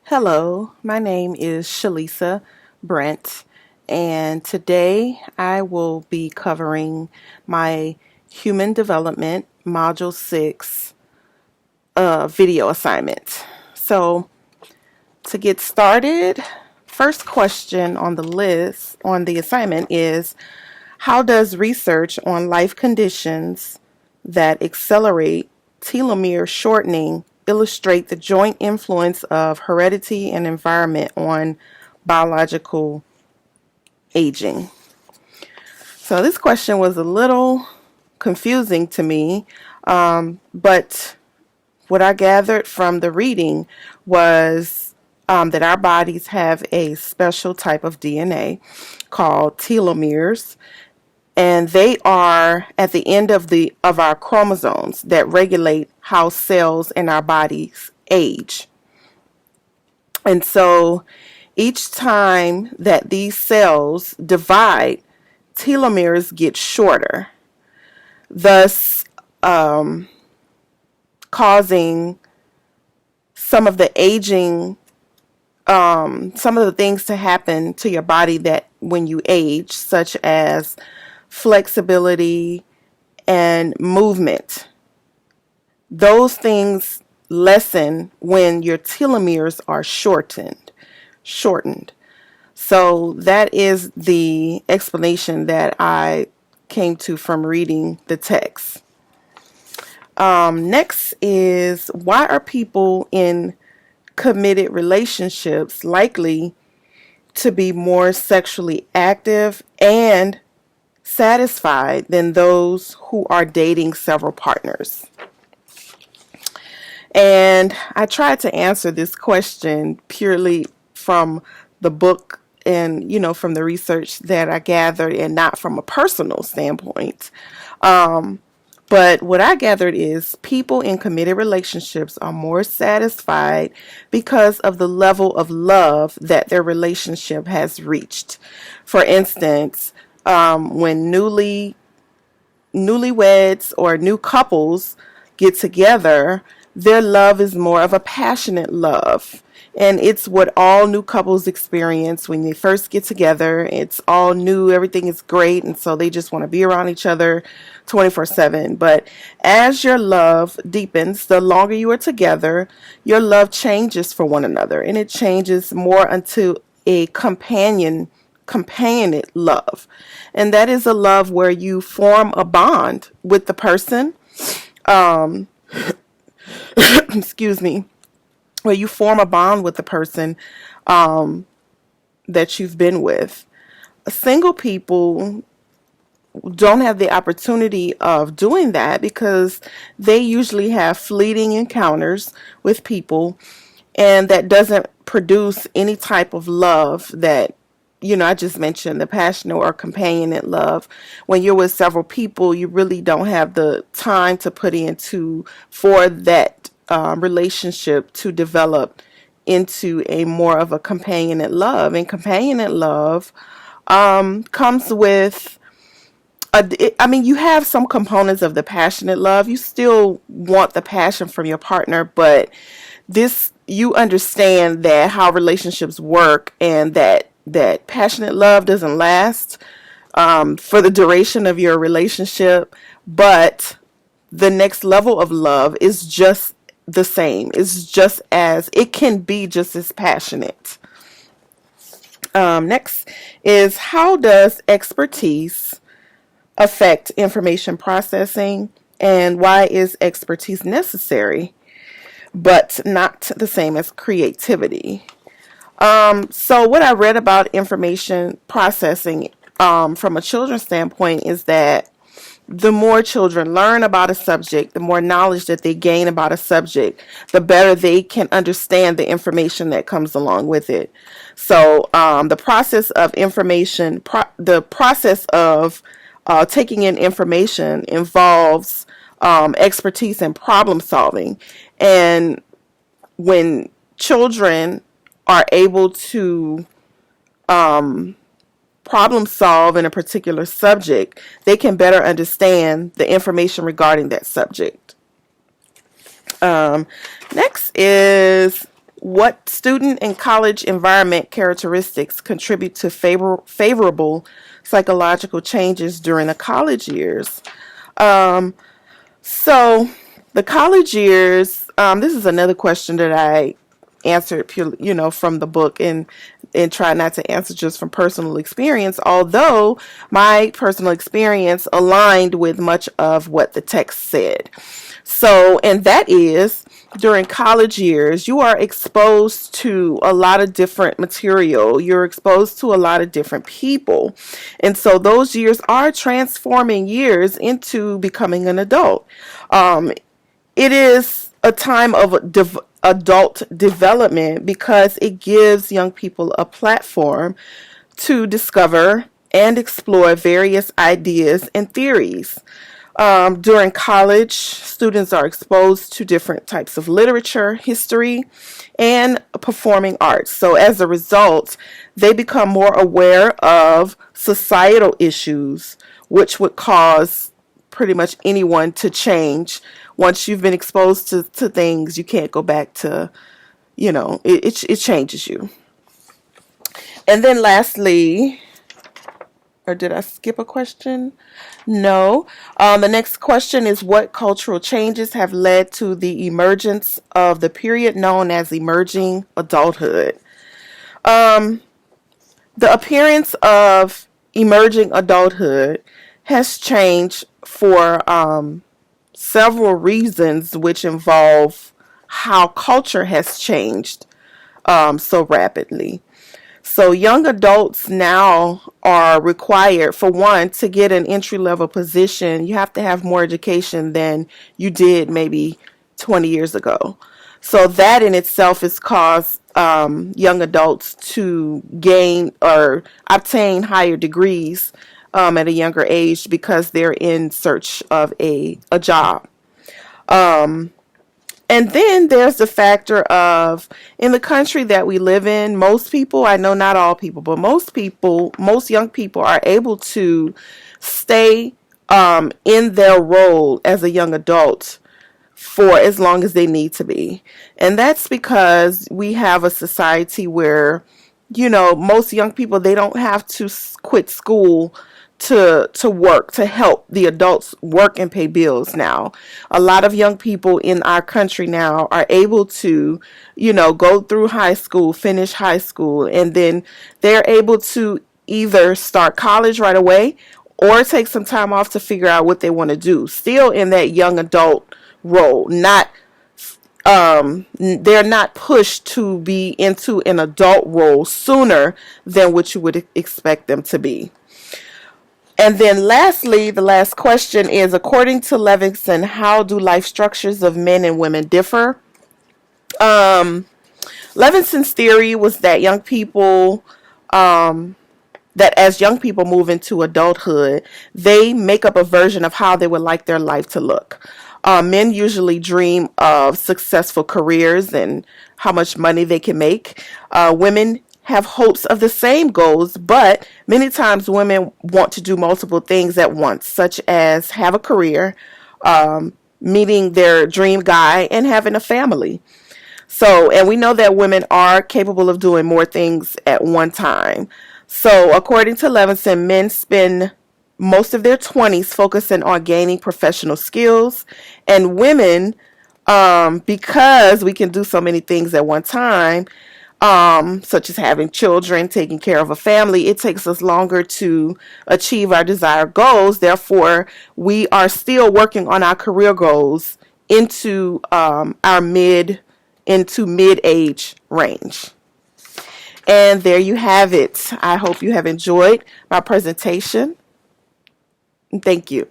Hello, my name is Shalisa Brent, and today I will be covering my Human Development Module 6 video assignment. So, to get started, first question on the list on the assignment is, how does research on life conditions that accelerate telomere shortening illustrate the joint influence of heredity and environment on biological aging? So this question was a little confusing to me, but what I gathered from the reading was that our bodies have a special type of DNA called telomeres, and they are at the end of our chromosomes that regulate how cells in our bodies age. And so each time that these cells divide, telomeres get shorter, thus causing some of the aging, some of the things to happen to your body that when you age, such as flexibility and movement. Those things lessen when your telomeres are shortened. So that is the explanation that I came to from reading the text. Next is, why are people in committed relationships likely to be more sexually active and satisfied than those who are dating several partners? And I tried to answer this question purely from the book and, from the research that I gathered, and not from a personal standpoint. But what I gathered is people in committed relationships are more satisfied because of the level of love that their relationship has reached. For instance, when newlyweds or new couples get together, their love is more of a passionate love. And it's what all new couples experience when they first get together. It's all new, everything is great, and so they just want to be around each other 24/7. But as your love deepens, the longer you are together, your love changes for one another, and it changes more into a companionate love. And that is a love where you form a bond with the person. Excuse me. Where you form a bond with the person that you've been with. Single people don't have the opportunity of doing that because they usually have fleeting encounters with people, and that doesn't produce any type of love that, I just mentioned, the passionate or companionate love. When you're with several people, you really don't have the time to put into for that relationship to develop into a more of a companionate love. And companionate love comes with you have some components of the passionate love. You still want the passion from your partner, but you understand that how relationships work, and that passionate love doesn't last for the duration of your relationship, but the next level of love is just the same. It can be just as passionate. Next is, how does expertise affect information processing, and why is expertise necessary but not the same as creativity? So what I read about information processing from a children's standpoint is that the more children learn about a subject, the more knowledge that they gain about a subject, the better they can understand the information that comes along with it. So the process of taking in information involves expertise in problem solving. And when children are able to problem solve in a particular subject, they can better understand the information regarding that subject. Next is, what student and college environment characteristics contribute to favorable psychological changes during the college years? So the college years, this is another question that I answered purely, from the book, and try not to answer just from personal experience, although my personal experience aligned with much of what the text said. So, and that is, during college years, you are exposed to a lot of different material. You're exposed to a lot of different people. And so those years are transforming years into becoming an adult. It is a time of adult development because it gives young people a platform to discover and explore various ideas and theories. During college, students are exposed to different types of literature, history, and performing arts. So as a result, they become more aware of societal issues, which would cause pretty much anyone to change. Once you've been exposed to things, you can't go back to, it changes you. And then lastly, or did I skip a question? No. The next question is, what cultural changes have led to the emergence of the period known as emerging adulthood? The appearance of emerging adulthood has changed for several reasons, which involve how culture has changed so rapidly. So young adults now are required, for one, to get an entry-level position. You have to have more education than you did maybe 20 years ago. So that in itself has caused young adults to gain or obtain higher degrees at a younger age because they're in search of a job. And then there's the factor of, in the country that we live in, most people, I know not all people, but most young people are able to stay in their role as a young adult for as long as they need to be. And that's because we have a society where, most young people, they don't have to quit school to work, to help the adults work and pay bills now. A lot of young people in our country now are able to, go through high school, finish high school, and then they're able to either start college right away or take some time off to figure out what they want to do. Still in that young adult role, they're not pushed to be into an adult role sooner than what you would expect them to be. And then lastly, the last question is, according to Levinson, how do life structures of men and women differ? Levinson's theory was that that as young people move into adulthood, they make up a version of how they would like their life to look. Men usually dream of successful careers and how much money they can make. Women have hopes of the same goals, but many times women want to do multiple things at once, such as have a career, meeting their dream guy, and having a family. So, and we know that women are capable of doing more things at one time. So, according to Levinson, men spend most of their 20s focusing on gaining professional skills, and women, because we can do so many things at one time, such as having children, taking care of a family, it takes us longer to achieve our desired goals. Therefore, we are still working on our career goals into mid-age range. And there you have it. I hope you have enjoyed my presentation. Thank you.